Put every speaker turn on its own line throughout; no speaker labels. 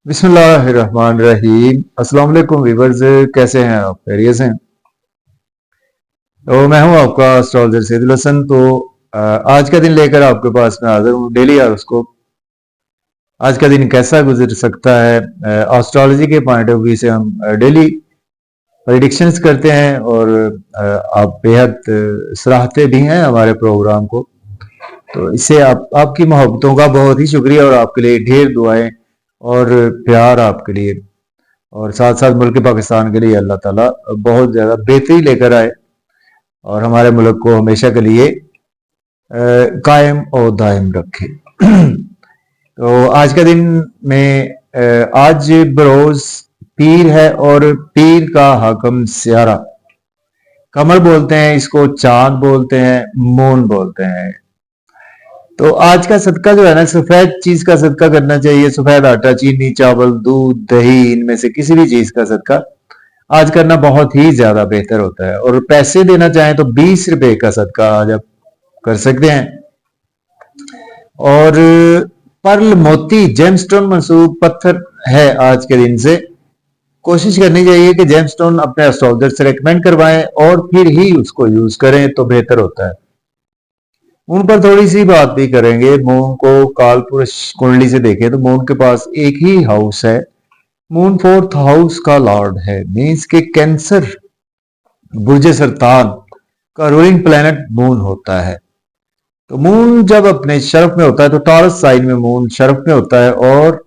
बिस्मिल्लाहिर्रहमानिर्रहीम। अस्सलाम वालेकुम वीवर्स, कैसे हैं आप? खैरियत से हैं? तो मैं हूं आपका एस्ट्रोलॉजर सैदुल हसन। तो आज का दिन लेकर आपके पास मैं हाजिर हूं। डेली हॉरोस्कोप, आज का दिन कैसा गुजर सकता है, एस्ट्रोलॉजी के पॉइंट ऑफ व्यू से हम डेली प्रेडिक्शंस करते हैं। और आप बेहद सराहते भी हैं हमारे प्रोग्राम को। तो इससे आपकी मोहब्बतों का बहुत ही शुक्रिया, और आपके लिए ढेर दुआएं और प्यार आपके लिए, और साथ साथ मुल्क पाकिस्तान के लिए अल्लाह ताला बहुत ज़्यादा बेहतरी लेकर आए और हमारे मुल्क को हमेशा के लिए कायम और दायम रखे। तो आज का दिन में आज बरोज पीर है, और पीर का हाकम स्यारा। कमर बोलते हैं इसको, चांद बोलते हैं, मून बोलते हैं। तो आज का सदका जो है ना, सफेद चीज का सदका करना चाहिए। सफेद आटा, चीनी, चावल, दूध, दही, इनमें से किसी भी चीज का सदका आज करना बहुत ही ज्यादा बेहतर होता है। और पैसे देना चाहें तो 20 रुपए का सदका आज आप कर सकते हैं। और पर्ल, मोती, जेमस्टोन मंसूब पत्थर है आज के दिन से। कोशिश करनी चाहिए कि जेमस्टोन अपने एस्ट्रोलॉजर से रेकमेंड करवाएं और फिर ही उसको यूज करें तो बेहतर होता है। उन पर थोड़ी सी बात भी करेंगे। मून को काल पुरुष कुंडली से देखें तो मून के पास एक ही हाउस है। मून फोर्थ हाउस का लॉर्ड है, मीन्स के कैंसर बुर्ज सरतान का रूलिंग प्लेनेट मून होता है। तो मून जब अपने शरफ में होता है तो टॉरस साइन में मून शरफ में होता है, और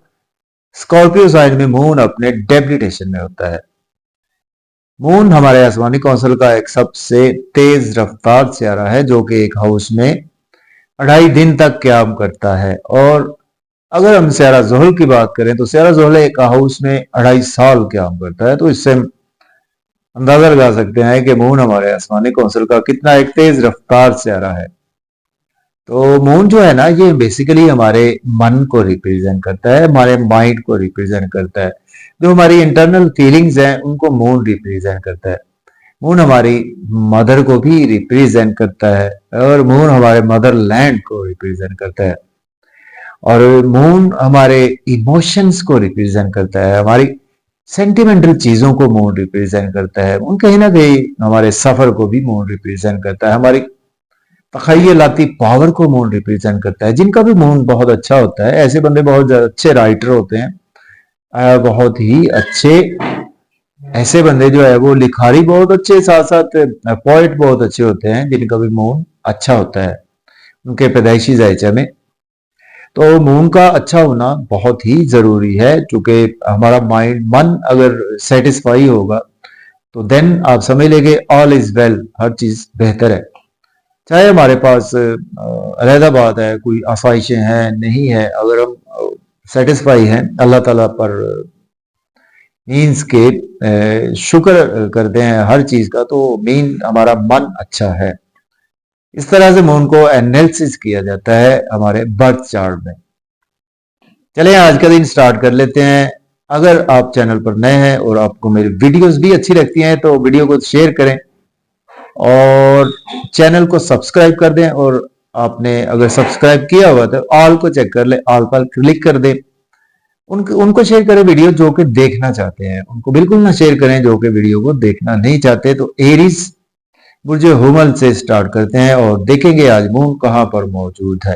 स्कॉर्पियो साइन में मून अपने डेबिलिटेशन में होता है। मून हमारे आसमानी कौंसल का एक सबसे तेज रफ्तार सियारा है, जो कि एक हाउस में 2.5 दिन तक क्याम करता है। और अगर हम सियारा ज़ोहल की बात करें तो सियारा ज़ोहल एक हाउस में 2.5 साल क्याम करता है। तो इससे हम अंदाजा लगा सकते हैं कि मून हमारे आसमानी कौंसल का कितना एक तेज रफ्तार सियारा है। तो मून जो है ना, ये बेसिकली हमारे मन को रिप्रेजेंट करता है, हमारे माइंड को रिप्रेजेंट करता है। जो हमारी इंटरनल फीलिंग्स हैं उनको मून रिप्रेजेंट करता है। मून हमारी मदर को भी रिप्रेजेंट करता है, और मून हमारे मदर लैंड को रिप्रेजेंट करता है। और मून हमारे इमोशंस को रिप्रेजेंट करता है, हमारी सेंटिमेंटल चीजों को मून रिप्रेजेंट करता है। मून कहीं ना कहीं हमारे सफर को भी मून रिप्रेजेंट करता है, हमारी तखयलाती पावर को मून रिप्रेजेंट करता है। जिनका भी मून बहुत अच्छा होता है, ऐसे बंदे बहुत अच्छे राइटर होते हैं, बहुत ही अच्छे। ऐसे बंदे जो है वो लिखारी बहुत अच्छे, साथ साथ पोइट बहुत अच्छे होते हैं जिनका भी मून अच्छा होता है उनके पैदाइशी जायचे में। तो मून का अच्छा होना बहुत ही जरूरी है, क्योंकि हमारा माइंड, मन अगर सेटिस्फाई होगा तो देन आप समझ लेंगे ऑल इज वेल, हर चीज बेहतर है। चाहे हमारे पास अलहदा बात है, कोई आसाइशें हैं नहीं है, अगर हम सेटिस्फाई हैं अल्लाह ताला पर, मीन्स के शुक्र करते हैं हर चीज का, तो मीन हमारा मन अच्छा है। इस तरह से मून को एनालिसिस किया जाता है हमारे बर्थ चार्ट में। चलिए आज का दिन स्टार्ट कर लेते हैं। अगर आप चैनल पर नए हैं और आपको मेरी वीडियोस भी अच्छी लगती हैं तो वीडियो को शेयर करें और चैनल को सब्सक्राइब कर दें। और आपने अगर सब्सक्राइब किया हुआ तो ऑल को चेक कर ले, ऑल पर क्लिक कर दें। उनको शेयर करें वीडियो जो कि देखना चाहते हैं, उनको बिल्कुल ना शेयर करें जो कि वीडियो को देखना नहीं चाहते। तो एरीज बुर्ज हुमल से स्टार्ट करते हैं और देखेंगे आज मून कहां पर मौजूद है।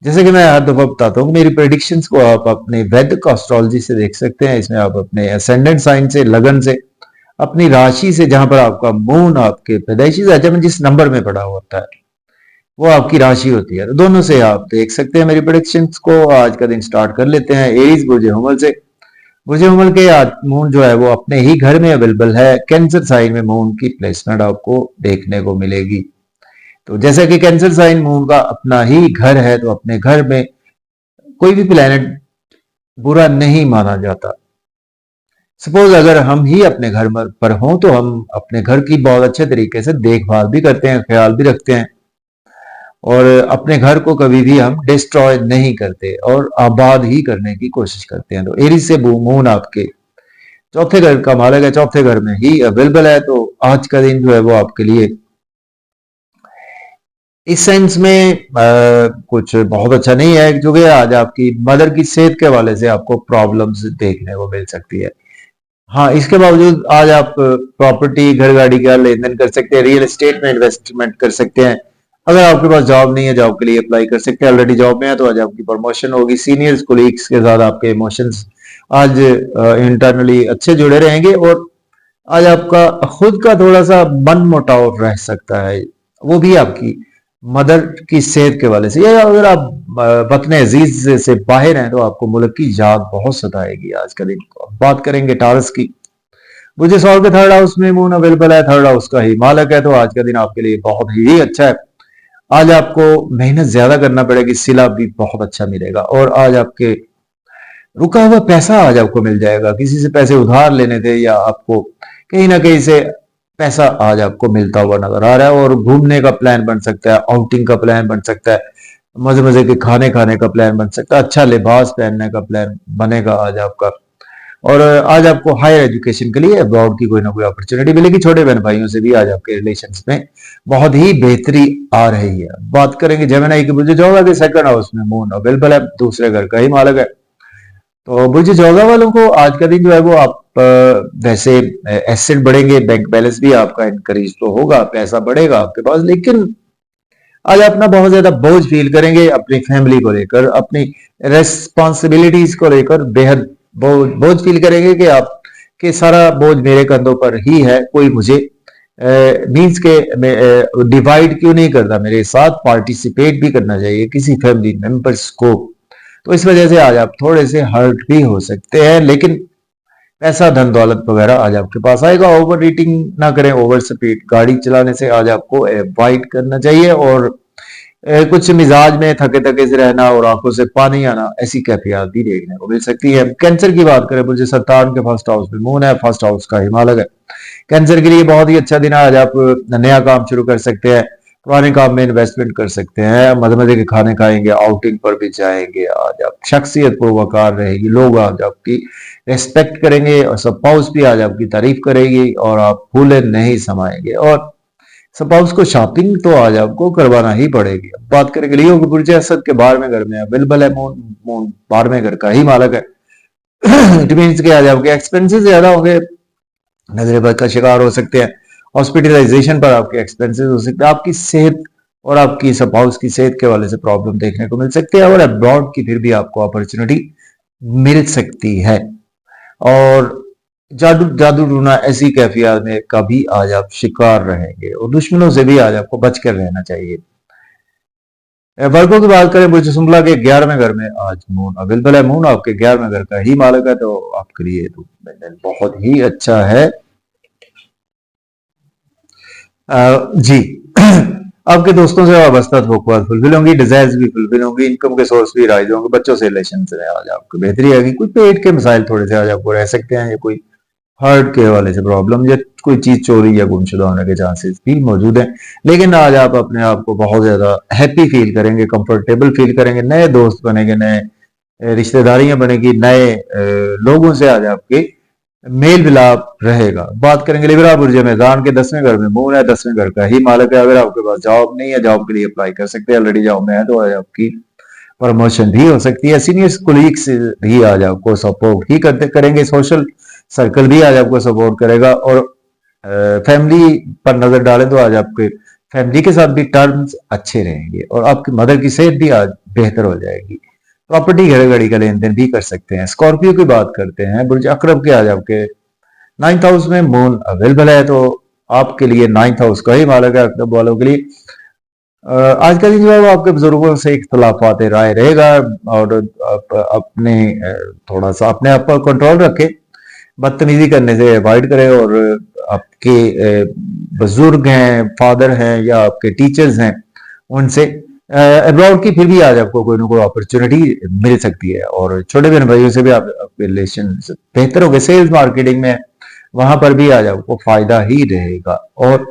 जैसे कि मैं हर दफा बताता हूँ, मेरी प्रेडिक्शंस को आप अपने वैदिक एस्ट्रोलॉजी से देख सकते हैं। इसमें आप अपने असेंडेंट साइन से, लगन से, अपनी राशि से, जहां पर आपका मून आपके पैदाइशी जायचे में जिस नंबर में पड़ा होता है वो आपकी राशि होती है, तो दोनों से आप देख सकते हैं मेरी प्रेडिक्शंस को। आज का दिन स्टार्ट कर लेते हैं एरीज बुर्ज हुमल से। बुर्ज हुमल के आज मून जो है वो अपने ही घर में अवेलेबल है। कैंसर साइन में मून की प्लेसमेंट आपको देखने को मिलेगी। तो जैसा कि कैंसर साइन मून का अपना ही घर है, तो अपने घर में कोई भी प्लेनेट बुरा नहीं माना जाता। सपोज अगर हम ही अपने घर पर हों तो हम अपने घर की बहुत अच्छे तरीके से देखभाल भी करते हैं, ख्याल भी रखते हैं, और अपने घर को कभी भी हम डिस्ट्रॉय नहीं करते और आबाद ही करने की कोशिश करते हैं। तो एरीज से मून आपके चौथे घर का मालिक है, चौथे घर में ही अवेलेबल है। तो आज का दिन जो है वो आपके लिए इस सेंस में कुछ बहुत अच्छा नहीं है, जो कि आज आपकी मदर की सेहत के हवाले से आपको प्रॉब्लम्स देखने को मिल सकती है। हाँ, इसके बावजूद आज आप प्रॉपर्टी, घर गाड़ी का लेन देन कर सकते हैं, रियल एस्टेट में इन्वेस्टमेंट कर सकते हैं। अगर आपके पास जॉब नहीं है, जॉब के लिए अप्लाई कर सकते हैं। ऑलरेडी जॉब में है तो आज आपकी प्रमोशन होगी। सीनियर्स कोलीग्स के साथ आपके इमोशंस आज इंटरनली अच्छे जुड़े रहेंगे, और आज आपका खुद का थोड़ा सा मन मुटाव रह सकता है, वो भी आपकी मदर की सेहत के वाले से। या अगर आप वतन अजीज से बाहर हैं तो आपको मुल्क की याद बहुत सताएगी आज का दिन। बात करेंगे टारस की। मुझे सॉल्व के थर्ड हाउस में मून अवेलेबल है, थर्ड हाउस का ही मालक है, तो आज का दिन आपके लिए बहुत ही अच्छा है। आज आपको मेहनत ज्यादा करना पड़ेगी, सिला भी बहुत अच्छा मिलेगा, और आज आपके रुका हुआ पैसा आज आपको मिल जाएगा। किसी से पैसे उधार लेने थे, या आपको कहीं ना कहीं से पैसा आज आपको मिलता हुआ नजर आ रहा है, और घूमने का प्लान बन सकता है, आउटिंग का प्लान बन सकता है, मजे मजे के खाने खाने का प्लान बन सकता है, अच्छा लिबास पहनने का प्लान बनेगा आज आपका। और आज आपको हायर एजुकेशन के लिए अब्रॉड की कोई ना कोई अपॉर्चुनिटी मिलेगी। छोटे बहन भाइयों से भी आज आपके रिलेशंस में बहुत ही बेहतरी आ रही है। बात करेंगे जेमिनी की। मुझे जो कि सेकंड हाउस में मून अवेलेबल है, दूसरे घर का ही मालक है। तो बुर्ज चौदह वालों को आज का दिन जो है वो आप वैसे एसेट बढ़ेंगे, बैंक बैलेंस भी आपका इंक्रीज तो होगा, पैसा बढ़ेगा आपके पास, लेकिन आज आप ना बहुत ज्यादा बोझ फील करेंगे अपनी फैमिली को लेकर, अपनी रेस्पॉन्सिबिलिटीज को लेकर बेहद बोझ फील करेंगे कि आप के सारा बोझ मेरे कंधों पर ही है, कोई मुझे मीन्स के डिवाइड क्यों नहीं करता, मेरे साथ पार्टिसिपेट भी करना चाहिए किसी फैमिली मेंबर्स को। तो इस वजह से आज आप थोड़े से हर्ट भी हो सकते हैं, लेकिन पैसा, धन दौलत वगैरह आज आपके पास आएगा। ओवर ईटिंग ना करें, ओवर स्पीड गाड़ी चलाने से आज आपको अवॉइड करना चाहिए, और कुछ मिजाज में थके थके से रहना और आंखों से पानी आना, ऐसी कैफियत भी देखने को मिल सकती है। कैंसर की बात करें, मुझे 57 के फर्स्ट हाउस में मून है, फर्स्ट हाउस का हिमालय है। कैंसर के लिए बहुत ही अच्छा दिन है। आज आप नया काम शुरू कर सकते हैं, पुराने काम में इन्वेस्टमेंट कर सकते हैं, मजे मजे के खाने खाएंगे, आउटिंग पर भी जाएंगे। आज आप शख्सियत पुरवकार रहेगी, लोग आज आपकी रेस्पेक्ट करेंगे, और स्पाउस भी आज आपकी तारीफ करेगी, और आप भूले नहीं समाएंगे। और स्पाउस को शॉपिंग तो आज आपको करवाना ही पड़ेगी। अब बात करेंगे लियो के बुर्ज असद के 12वें घर में अवेलेबल है मून। मून 12वें घर का ही मालक है। इट मीन्स के आज आपके एक्सपेंसेस ज्यादा होंगे, नजर बद का शिकार हो सकते हैं, हॉस्पिटलाइजेशन पर आपके एक्सपेंसेस हो सकते हैं, आपकी सेहत और आपकी स्पाउस की सेहत के वाले से प्रॉब्लम देखने को मिल सकती है, और अब्रॉड की फिर भी आपको अपॉर्चुनिटी मिल सकती है। और जादू जादू टूना ऐसी कैफियत में कभी आज आप शिकार रहेंगे, और दुश्मनों से भी आज आपको बचकर रहना चाहिए। वर्गों की बात करें, बुर्ज शुक्ला के 11वें घर में आज मून अवेलेबल है। मून आपके 11वें घर का ही मालक है, तो आपके लिए तो बहुत ही अच्छा है। जी। आपके दोस्तों से वाबस्ता वक़्त फुलफिल होंगी, डिजायर्स भी फुलफिल होंगी, इनकम के सोर्स भी राइज होंगे, बच्चों से रिलेशन से आज आपको बेहतरी आएगी। कोई पेट के मसाइल थोड़े से आज आपको रह सकते हैं, या कोई हार्ट के हवाले से प्रॉब्लम, या कोई चीज चोरी या गुमशुदा होने के चांसेस भी मौजूद हैं। लेकिन आज आप अपने आप को बहुत ज्यादा हैप्पी फील करेंगे, कंफर्टेबल फील करेंगे, नए दोस्त बनेंगे, नए रिश्तेदारियां बनेगी, नए लोगों से आज आपके मेल मिलाप रहेगा। बात करेंगे लिब्रा बुर्ज मैदान के 10वें घर में मून है, 10वें घर का ही मालक है। अगर आपके पास जॉब नहीं है, जॉब के लिए अप्लाई कर सकते हैं, ऑलरेडी जॉब में है तो आज आपकी प्रमोशन भी हो सकती है। सीनियर कोलीग्स भी आज आपको सपोर्ट ही करते करेंगे, सोशल सर्कल भी आज आपको सपोर्ट करेगा, और फैमिली पर नजर डालें तो आज आपके फैमिली के साथ भी टर्म्स अच्छे रहेंगे, और आपकी मदर की सेहत भी आज बेहतर हो जाएगी। प्रॉपर्टी, घर गाड़ी का लेन देन भी कर सकते हैं। स्कॉर्पियो की बात करते हैं, बुर्ज अकरब के आज आपके 9th हाउस में मून अवेलेबल है, तो आपके लिए 9th हाउस का ही मालक है। अकरब वालों के लिए आज का दिन जो है वो आपके बुजुर्गों से इख्तलाफात राय रहेगा, और अपने थोड़ा सा अपने आप पर कंट्रोल रखें, बदतमीजी करने से अवॉइड करें, और आपके बुजुर्ग हैं, फादर हैं, या आपके टीचर्स हैं, उनसे अब्रॉड की फिर भी आज आपको कोई ना कोई अपॉर्चुनिटी मिल सकती है। और छोटे बहन भाइयों से भी आपके रिलेशन बेहतर हो गए, सेल्स मार्केटिंग में वहां पर भी आज आपको फायदा ही रहेगा, और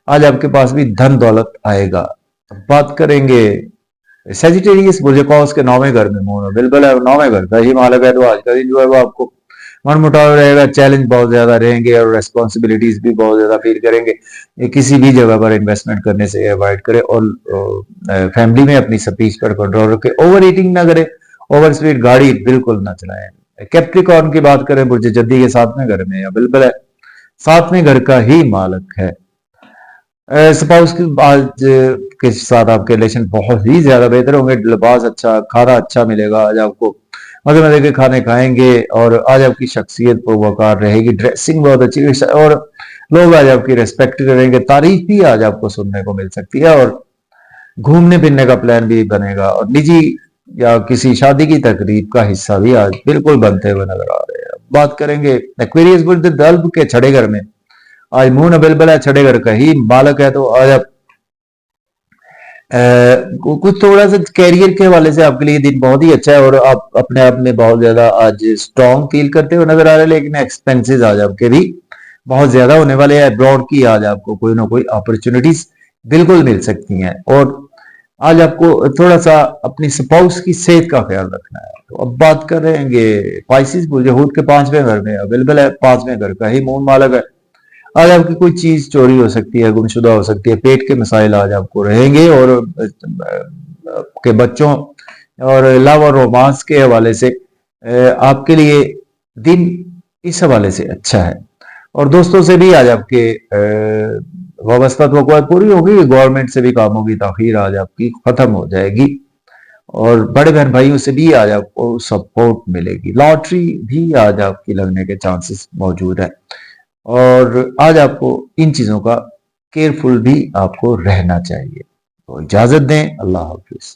आज आपके पास भी धन दौलत आएगा। बात करेंगे सेजिटेरियस बुर्ज कॉस के 9वें घर में मून अवेलेबल है, 9वें घर का ही मालक है, तो आज का दिन जो है वो आपको मनमुटाव रहेगा, चैलेंज बहुत ज्यादा रहेंगे और रेस्पॉन्सिबिलिटीज भी बहुत ज्यादा फील करेंगे। ये किसी भी जगह पर इन्वेस्टमेंट करने से अवॉइड करें और फैमिली में अपनी स्पीच पर कंट्रोल रखें, ओवर ईटिंग ना करें, ओवर स्पीड गाड़ी बिल्कुल ना चलाएं। कैप्रिकॉर्न की बात करें, बुर्ज जद्दी के साथ में घर में या बिल्कुल है, साथ में घर का ही मालक है। स्पाउस की आज के साथ आपके रिलेशन बहुत ही ज्यादा बेहतर होंगे, लिबास अच्छा, खाना अच्छा मिलेगा, आज आपको मजे मजे के खाने खाएंगे और आज आपकी शख्सियत पर वकार रहेगी, ड्रेसिंग बहुत अच्छी और लोग आज आपकी रेस्पेक्ट करेंगे, तारीफ भी आज आपको सुनने को मिल सकती है और घूमने फिरने का प्लान भी बनेगा और निजी या किसी शादी की तकरीब का हिस्सा भी आज बिल्कुल बनते हुए नजर आ रहे हैं। बात करेंगे एक्वेरियस बुर्ज दल्ब के छठे घर में, आज मून अवेलेबल है, छठे घर का ही मालक है, तो आज आप कुछ थोड़ा सा कैरियर के हवाले से आपके लिए दिन बहुत ही अच्छा है और आप अपने आप में बहुत ज्यादा आज स्ट्रॉन्ग फील करते हुए नजर आ रहे हैं, लेकिन एक्सपेंसेस आज आपके भी बहुत ज्यादा होने वाले हैं। अब्रॉड की आज आपको कोई ना कोई अपॉर्चुनिटीज बिल्कुल मिल सकती हैं और आज आपको थोड़ा सा अपनी स्पाउस की सेहत का ख्याल रखना है। तो अब बात करेंगे पाइसिस बुर्ज हूत के पांचवें घर में अवेलेबल है, पांचवें घर का ही मून मालक है। आज आपकी कोई चीज चोरी हो सकती है, गुमशुदा हो सकती है, पेट के मसाइल आज आपको रहेंगे और के बच्चों और लव और रोमांस के हवाले से आपके लिए दिन इस हवाले से अच्छा है और दोस्तों से भी आज आपके वाबस्ता तो पूरी होगी, गवर्नमेंट से भी कामों की ताखीर आज आपकी खत्म हो जाएगी और बड़े बहन भाइयों से भी आज आपको सपोर्ट मिलेगी, लॉटरी भी आज आपकी लगने के चांसेस मौजूद है और आज आपको इन चीजों का केयरफुल भी आपको रहना चाहिए। तो इजाजत दें, अल्लाह हाफिज।